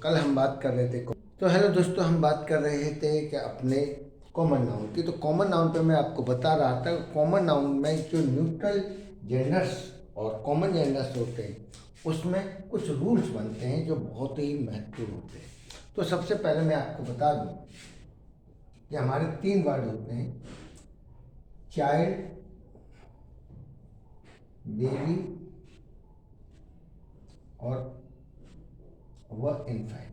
कल हम बात कर रहे थे। तो हेलो दोस्तों, हम बात कर रहे थे कि अपने कॉमन नाउन की। तो कॉमन नाउन पे मैं आपको बता रहा था, कॉमन नाउन में जो न्यूट्रल जेंडर्स और कॉमन जेंडर्स होते हैं उसमें कुछ रूल्स बनते हैं जो बहुत ही महत्वपूर्ण होते हैं। तो सबसे पहले मैं आपको बता दूं कि हमारे 3 वर्ड होते हैं: चाइल्ड, बेबी और वह इन्फेंट।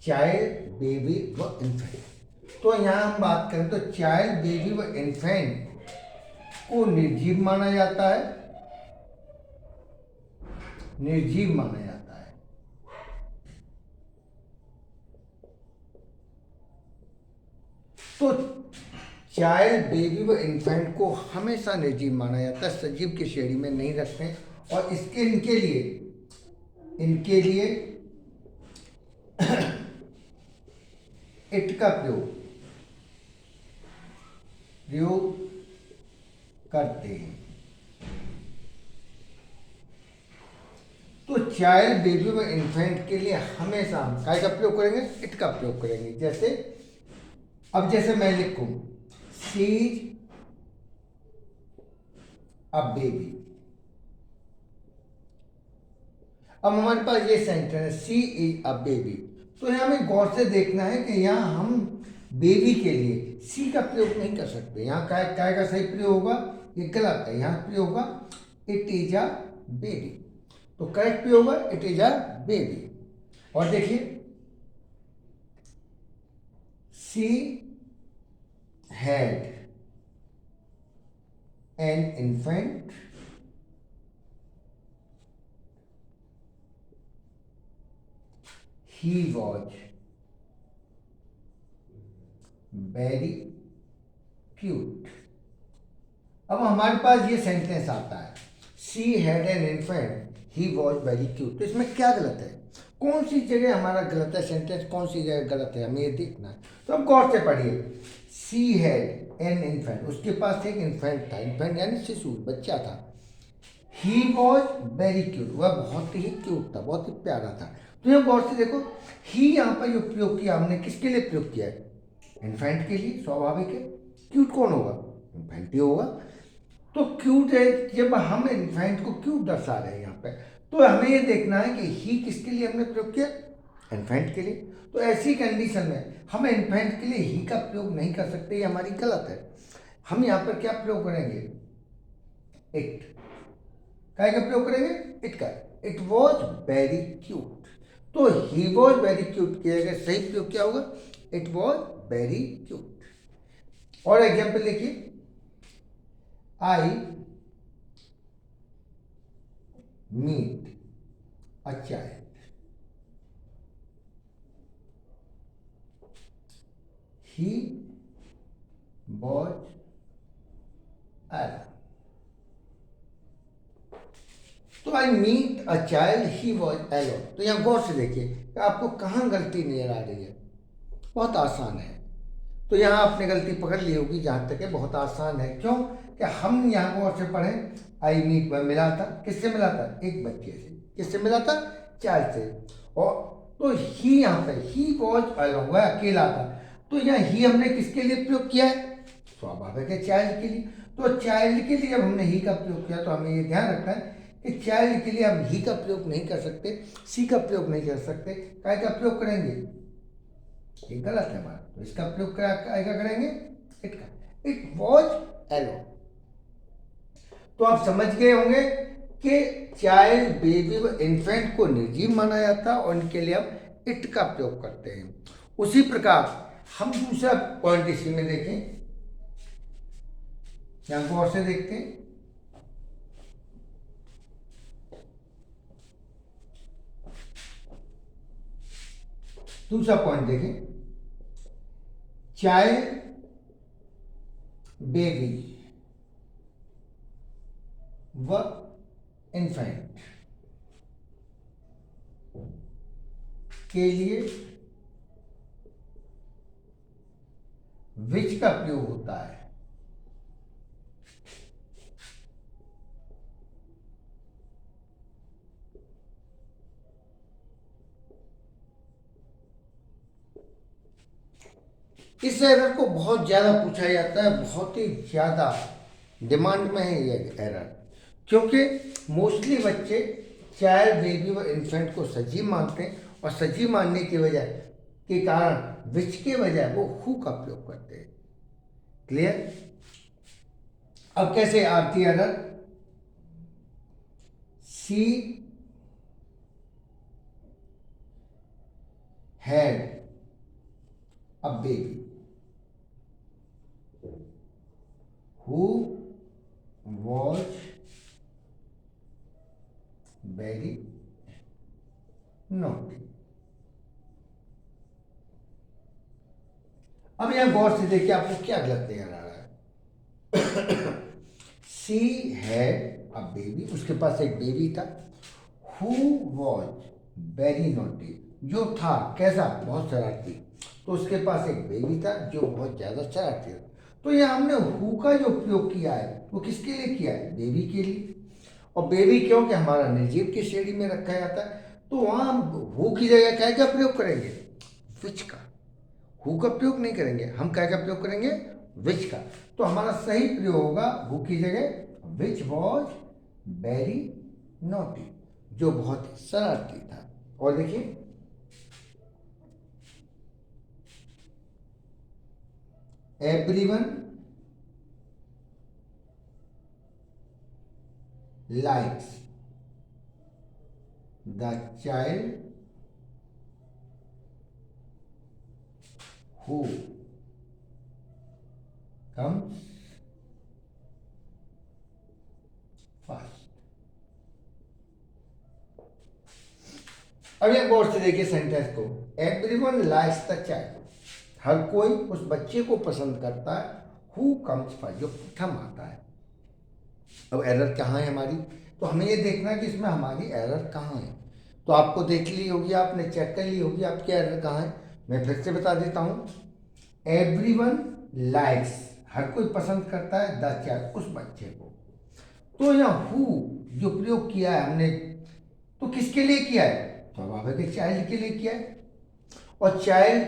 चाइल्ड, बेबी व इन्फेंट। तो यहाँ हम बात करें तो चाइल्ड, बेबी व इन्फेंट को निर्जीव माना जाता है। निर्जीव माना जाता है। तो चाइल्ड, बेबी व इन्फेंट को हमेशा निर्जीव माना जाता है, सजीव की श्रेणी में नहीं रखते हैं। और इनके लिए इट का प्रयोग करते हैं। तो चाइल्ड, बेबी व इन्फेंट के लिए हमेशा हम काय का प्रयोग करेंगे? इट का प्रयोग करेंगे। जैसे मैं लिखूं सी इज अ बेबी। अब हमारे पास ये सेंटेंस है सी इज अ बेबी। तो यहां हमें गौर से देखना है कि यहां हम बेबी के लिए सी का प्रयोग नहीं कर सकते। यहां काय का सही प्रयोग होगा? ये गलत है। यहां प्रयोग होगा इट इज अ बेबी। तो करेक्ट प्रयोग होगा इट इज अ बेबी। और देखिए she had an infant he was very cute। अब हमारे पास ये सेंटेंस आता है she had an infant he was very cute. तो इसमें क्या गलत है? कौन सी जगह हमारा गलत है? सेंटेंस कौन सी जगह गलत है, हमें ये देखना है। तो अब गौर से पढ़िए शी हैड एन इन्फेंट, उसके पास एक इन्फेंट था। इन्फेंट यानी शिशु, बच्चा था। ही वॉज वेरी क्यूट, वह बहुत ही क्यूट था, बहुत ही प्यारा था। तो यह गौर से देखो ही यहाँ पर जो प्रयोग किया हमने किसके लिए प्रयोग किया है? इन्फेंट के लिए, स्वाभाविक है। क्यूट कौन होगा? इन्फेंट ही होगा। तो क्यूट है, जब हम इन्फेंट को क्यूट दर्शा रहे हैं यहाँ पे, तो हमें ये देखना है कि ही किसके लिए हमने प्रयोग किया? इन्फेंट के लिए। तो ऐसी कंडीशन में हम इन्फेंट के लिए ही का प्रयोग नहीं कर सकते, ये हमारी गलत है। हम यहाँ पर क्या प्रयोग करेंगे? इट। काय का प्रयोग करेंगे? इट का। It was very cute. तो ही वॉज वेरी क्यूट किया गया, सही प्रयोग क्या होगा? It was very cute. और एग्जाम्पल देखिए I meet a child, he was alone. तो I meet a child he was alone. तो यहां गौर से देखिए कि आपको कहां गलती नजर आ रही है। बहुत आसान है। तो यहाँ आपने गलती पकड़ ली होगी, जहां तक है बहुत आसान है। क्यों? कि हम यहाँ गौर से पढ़ें आई मीट में मिला था, किससे मिला था? एक बच्चे से। किससे मिला था? चाइल्ड से। और तो ही यहाँ पे ही वॉज अलोन, वह अकेला था। तो यहाँ ही हमने किसके लिए प्रयोग किया है? स्वाभाविक है चाइल्ड के लिए। तो चाइल्ड के लिए जब हमने ही का प्रयोग किया तो हमें ये ध्यान रखना है कि चाइल्ड के लिए हम ही का प्रयोग नहीं कर सकते, सी का प्रयोग नहीं कर सकते। काय का प्रयोग करेंगे? ये गलत है हमारा। तो इसका प्रयोग क्या करेंगे? इट का। It was alone. तो आप समझ गए होंगे कि चाइल्ड, बेबी व इन्फेंट को निर्जीव माना जाता है और इनके लिए हम इट का प्रयोग करते हैं। उसी प्रकार हम दूसरा पॉइंट इसी में देखें, यहां गौर से देखते हैं। दूसरा पॉइंट देखें, चाइल्ड, बेबी व इन्फेंट के लिए विच का प्रयोग होता है? इस एरर को बहुत ज़्यादा पूछा जाता है, बहुत ही ज़्यादा डिमांड में है ये एरर, क्योंकि मोस्टली बच्चे चाइल्ड, बेबी व इन्फेंट को सजीव मानते हैं, और सजीव मानने की वजह के कारण विच के बजाय वो हु का प्रयोग करते हैं। क्लियर? अब कैसे आती error? She had a baby who was very naughty। अब यहां गौर से देखिए आपको क्या गलत नजर आ रहा है। सी हैड अ बेबी, उसके पास एक बेबी था। हु वॉज वेरी नॉटी, जो था कैसा? बहुत शरारती। तो उसके पास एक बेबी था जो बहुत ज्यादा शरारती था। तो यहाँ हमने हु का जो प्रयोग किया है वो किसके लिए किया है? बेबी के लिए। और बेबी क्योंकि हमारा निर्जीव की श्रेणी में रखा जाता है, तो वहां हम हु की जगह क्या का प्रयोग करेंगे? विच का। हु का प्रयोग नहीं करेंगे, हम क्या का प्रयोग करेंगे? विच का। तो हमारा सही प्रयोग होगा हु की जगह विच वॉज वेरी नॉटी, जो बहुत शरारती था। और देखिए everyone likes the child who comes first। अब ये गौर से देखिए सेंटेंस को। एवरीवन लाइक्स द चाइल्ड, हर कोई उस बच्चे को पसंद करता है। हु कम्स फर्स्ट, जो प्रथम आता है। अब एरर कहाँ है हमारी? तो हमें ये देखना है कि इसमें हमारी एरर कहाँ है। तो आपको देख ली होगी, आपने चेक कर ली होगी आपकी एरर कहाँ है। मैं फिर से बता देता हूँ। एवरीवन लाइक्स, हर कोई पसंद करता है द चाइल्ड, उस बच्चे को। तो यहाँ हु जो प्रयोग किया है हमने, तो किसके लिए किया है? स्वाभाविक है चाइल्ड के लिए किया है। और चाइल्ड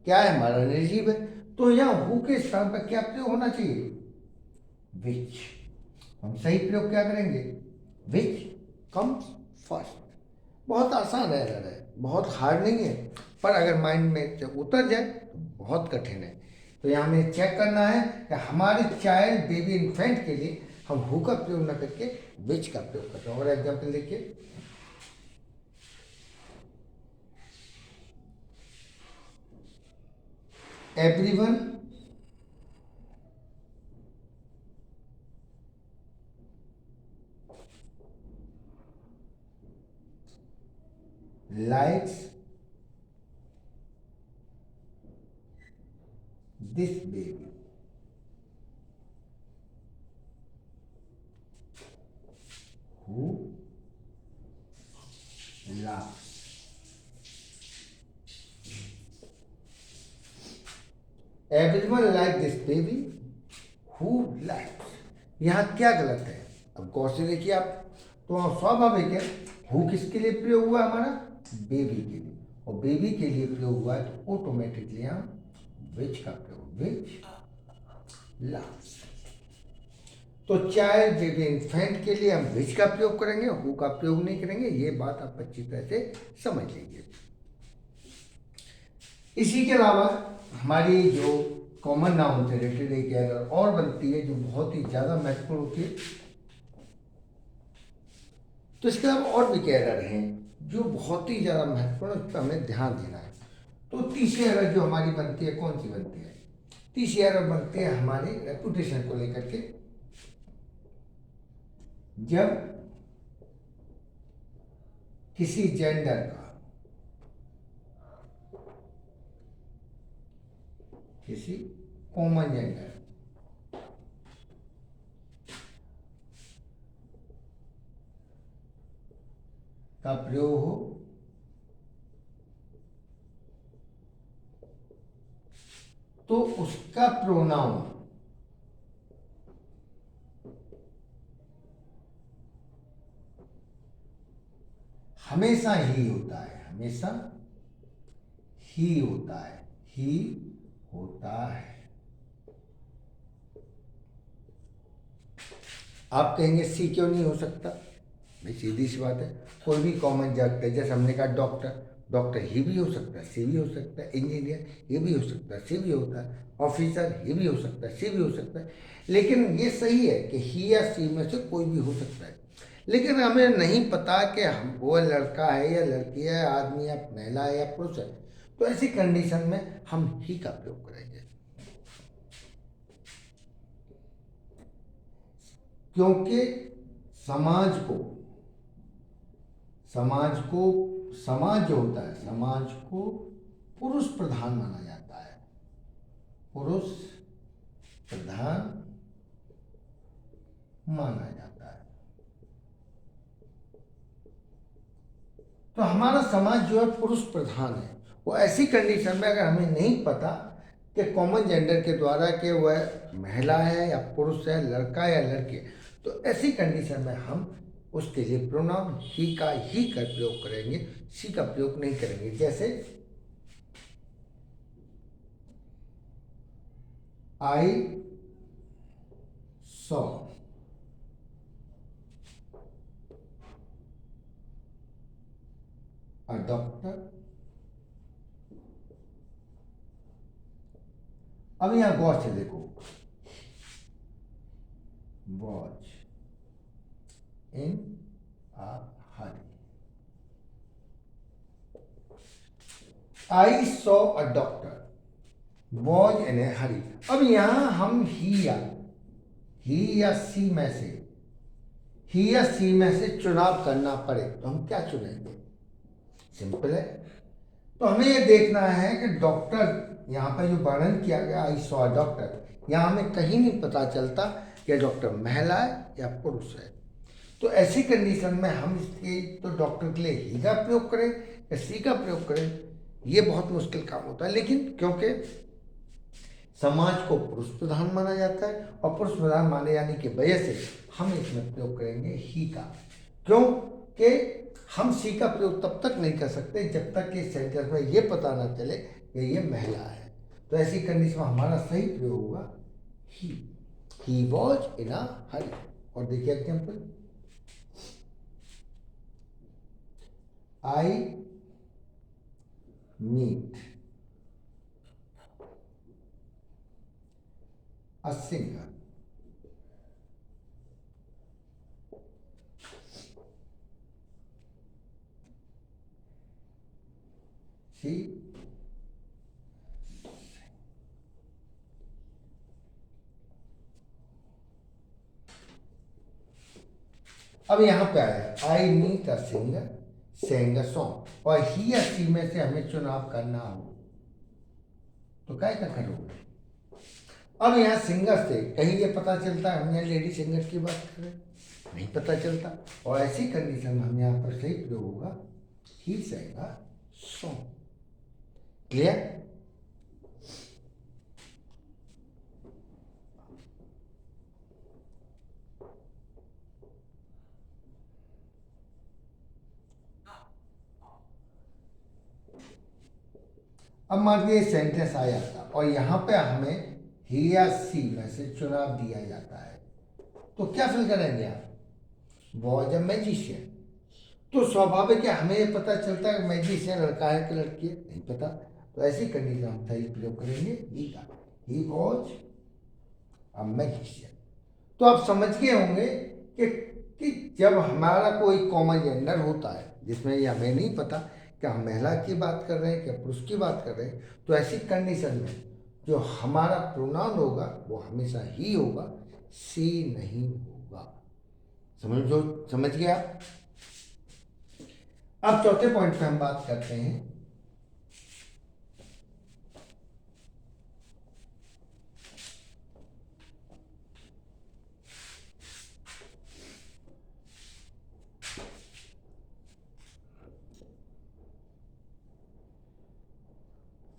क्या है? हमारा निर्जीव है। तो यहाँ हु के स्थान पर क्या प्रयोग होना चाहिए? विच। हम सही प्रयोग क्या करेंगे? Which comes first. बहुत आसान एरर है, बहुत हार्ड नहीं है, पर अगर माइंड में जब उतर जाए तो बहुत कठिन है। तो यहाँ हमें चेक करना है कि हमारे चाइल्ड, बेबी, इन्फेंट के लिए हम हु का प्रयोग न करके विच का प्रयोग करते हैं। और एग्जाम्पल देखिए, everyone likes this baby who laughs। Everyone like this baby who likes, यहाँ क्या गलत है? अब गौर से देखिए आप। तो वहाँ स्वाभाविक है हु किसके लिए प्रयोग हुआ? हमारा बेबी के लिए। और बेबी के लिए प्रयोग हुआ है तो ऑटोमेटिकली यहाँ विच का प्रयोग, विच लाफ्स। तो चाइल्ड, बेबी, इन्फेंट के लिए हम विच का प्रयोग करेंगे, हु का प्रयोग नहीं करेंगे। ये बात आप अच्छी तरह से समझ लीजिए। इसी के अलावा हमारी जो कॉमन नाउन से रिलेटेड एक एरर और बनती है जो बहुत ही ज्यादा महत्वपूर्ण होती है। तो इसके अलावा और भी क्या एरर हैं जो बहुत ही ज्यादा महत्वपूर्ण, उस पर हमें ध्यान देना है। तो तीसरी एरर जो हमारी बनती है, कौन सी बनती है? तीसरी एरर बनती है हमारी रेपुटेशन को लेकर के। जब किसी जेंडर का, किसी कॉमन जेंडर का प्रयोग हो तो उसका प्रोनाउन हमेशा ही होता है, हमेशा ही होता है। ही, होता है। आप कहेंगे सी क्यों नहीं हो सकता? भाई सीधी सी बात है, कोई भी कॉमन जगत है, जैसे हमने कहा डॉक्टर, डॉक्टर ही भी हो सकता है, सी भी हो सकता है, इंजीनियर ये भी हो सकता है, सी भी होता है, ऑफिसर ये भी हो सकता है, सी भी हो सकता है। लेकिन ये सही है कि ही या सी में से कोई भी हो सकता है, लेकिन हमें नहीं पता कि हम वो लड़का है या लड़की है, आदमी या महिला है या पुरुष है, तो ऐसी कंडीशन में हम ही का प्रयोग करेंगे। क्योंकि समाज को समाज को समाज जो होता है, समाज को पुरुष प्रधान माना जाता है, पुरुष प्रधान माना जाता है। तो हमारा समाज जो है पुरुष प्रधान है। वो ऐसी कंडीशन में अगर हमें नहीं पता कि कॉमन जेंडर के द्वारा कि वह महिला है या पुरुष है, लड़का या लड़की, तो ऐसी कंडीशन में हम उसके लिए प्रोनाउन ही का ही का प्रयोग करेंगे, शी का प्रयोग नहीं करेंगे। जैसे आई सॉ अ डॉक्टर। अब यहां गौर से देखो, watch in a hurry, I saw a doctor was in a hurry. अब यहां हम ही या सी में से ही या सी में से चुनाव करना पड़े तो हम क्या चुनेंगे? सिंपल है। तो हमें यह देखना है कि डॉक्टर यहाँ पर जो वर्णन किया गया आई सॉ डॉक्टर, यहाँ हमें कहीं नहीं पता चलता कि डॉक्टर महिला है या पुरुष है। तो ऐसी कंडीशन में हम इसके तो डॉक्टर के लिए ही का प्रयोग करें या सी का प्रयोग करें, ये बहुत मुश्किल काम होता है। लेकिन क्योंकि समाज को पुरुष प्रधान माना जाता है और पुरुष प्रधान माने जाने की वजह से हम इसमें प्रयोग करेंगे ही का। क्योंकि हम सी का प्रयोग तब तक नहीं कर सकते जब तक कि सेंटेंस में ये पता ना चले कि ये महिला है। तो ऐसी कंडीशन में हमारा सही प्रयोग होगा he was in a hurry. और देखिए example, I meet a singer. She अब यहां पे आया I meet a singer sang a song, और ही या सी में से हमें चुनाव करना हो तो क्या करोगे? अब यहाँ सिंगर से कहीं ये पता चलता है हम यहाँ लेडी सिंगर की बात कर रहे हैं? नहीं पता चलता। और ऐसी कंडीशन में हम यहाँ पर सही प्रयोग होगा ही सेंग अ सॉन्ग। क्लियर? अब मान लीजिए सेंटेंस आ जाता और यहाँ पे हमें ही या सी में से चुनाव दिया जाता है, तो क्या फिल करेंगे आप? Was a magician. तो स्वाभाविक है हमें ये पता चलता है कि मैजिशियन लड़का है कि लड़की है, नहीं पता। तो ऐसी कंडीशन हम सही प्रयोग करेंगे ही का, ही वॉज अ मैजिशियन। तो आप समझ गए होंगे कि, कि जब हमारा कोई कॉमन जेंडर होता है जिसमें ये हमें नहीं पता कि हम महिला की बात कर रहे हैं क्या पुरुष की बात कर रहे हैं, तो ऐसी कंडीशन में जो हमारा प्रोनाउन होगा वो हमेशा ही होगा, सी नहीं होगा। समझो, समझ गया? अब चौथे पॉइंट पे हम बात करते हैं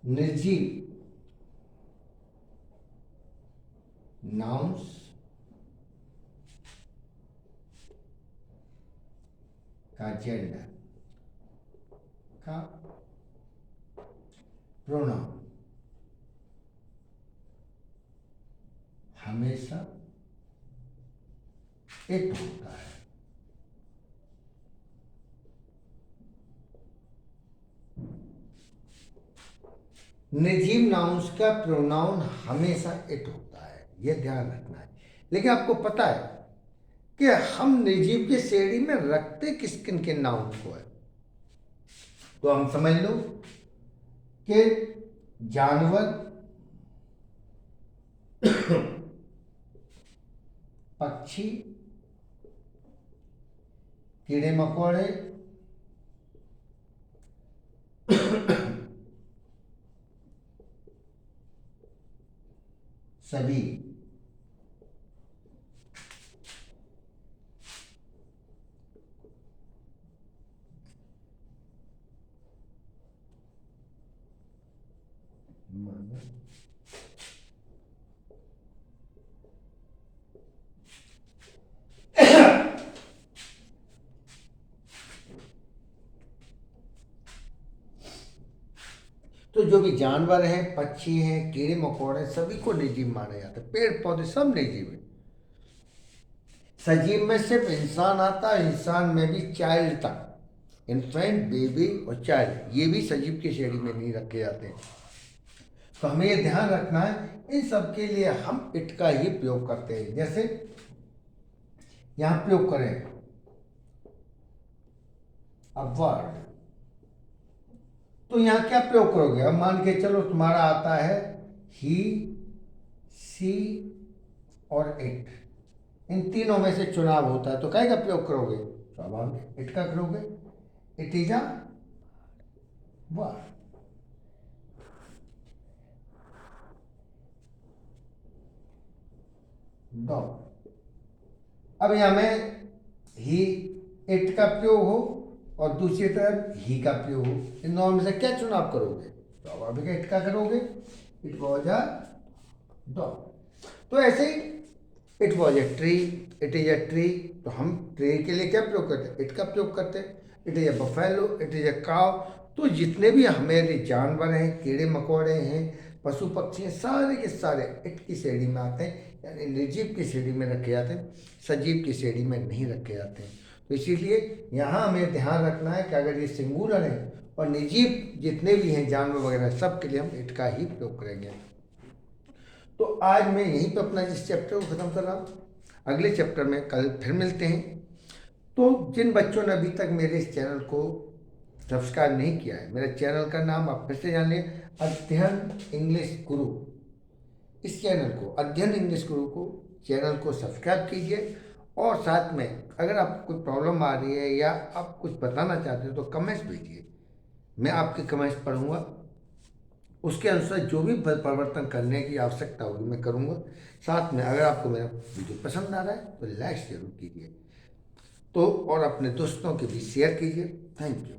निर्जीव नाउन्स का जेंडर का प्रोनाउन। हमेशा इट होता है। निर्जीव नाउन्स का प्रोनाउन हमेशा इट होता है, यह ध्यान रखना है। लेकिन आपको पता है कि हम निर्जीव की श्रेणी में रखते किस किन के नाउन्स को है? तो हम समझ लो कि जानवर, पक्षी, कीड़े मकोड़े, सभी तो जो भी जानवर हैं, पक्षी हैं, कीड़े मकोड़े, सभी को निर्जीव माना जाता है। पेड़ पौधे सब निर्जीव है। सजीव में सिर्फ इंसान आता है, इंसान में भी चाइल्ड तक, इन्फेंट, बेबी और चाइल्ड, ये भी सजीव की श्रेणी में नहीं रखे जाते हैं। तो हमें ये ध्यान रखना है, इन सब के लिए हम इट का ही प्रयोग करते हैं। जैसे यहां प्रयोग करें अपवर्ड, तो यहां क्या प्रयोग करोगे? अब मान के चलो तुम्हारा आता है ही, सी और इट, इन तीनों में से चुनाव होता है, तो क्या का प्रयोग करोगे? स्वाभाविक इट का करोगे। It is a word. Dog, अब यहां में ही, इट का प्रयोग हो और दूसरी तरफ ही का प्रयोग हो, इन दोनों में से क्या चुनाव करोगे? स्वाभाविक इट का करोगे। It was a dog. तो ऐसे ही it was a tree, it is a tree, तो हम ट्री के लिए क्या प्रयोग करते हैं? इट का प्रयोग करते हैं। It is A buffalo, it is ए काव। तो जितने भी हमारे जानवर हैं, कीड़े मकोड़े हैं, पशु पक्षी हैं, सारे के सारे इट की श्रेणी में आते हैं, यानी निर्जीव की श्रेणी में रखे जाते हैं, सजीव की श्रेणी में नहीं रखे जाते हैं। तो इसीलिए यहाँ हमें ध्यान रखना है कि अगर ये सिंगुलर है और निर्जीव जितने भी हैं जानवर वगैरह, सब के लिए हम इट का ही प्रयोग करेंगे। तो आज मैं यहीं पे अपना इस चैप्टर को ख़त्म कर रहा हूँ। अगले चैप्टर में कल फिर मिलते हैं। तो जिन बच्चों ने अभी तक मेरे इस चैनल को सब्सक्राइब नहीं किया है, मेरे चैनल का नाम आप फिर से जान लें, अध्ययन इंग्लिश गुरु। इस चैनल को, अध्ययन इंग्लिश गुरु को, चैनल को सब्सक्राइब कीजिए। और साथ में अगर आपको कोई प्रॉब्लम आ रही है या आप कुछ बताना चाहते हो तो कमेंट्स भेजिए, मैं आपके कमेंट्स पढ़ूंगा। उसके अनुसार जो भी परिवर्तन करने की आवश्यकता होगी मैं करूँगा। साथ में अगर आपको मेरा वीडियो पसंद आ रहा है तो लाइक जरूर कीजिए, तो और अपने दोस्तों के भी शेयर कीजिए। Thank you.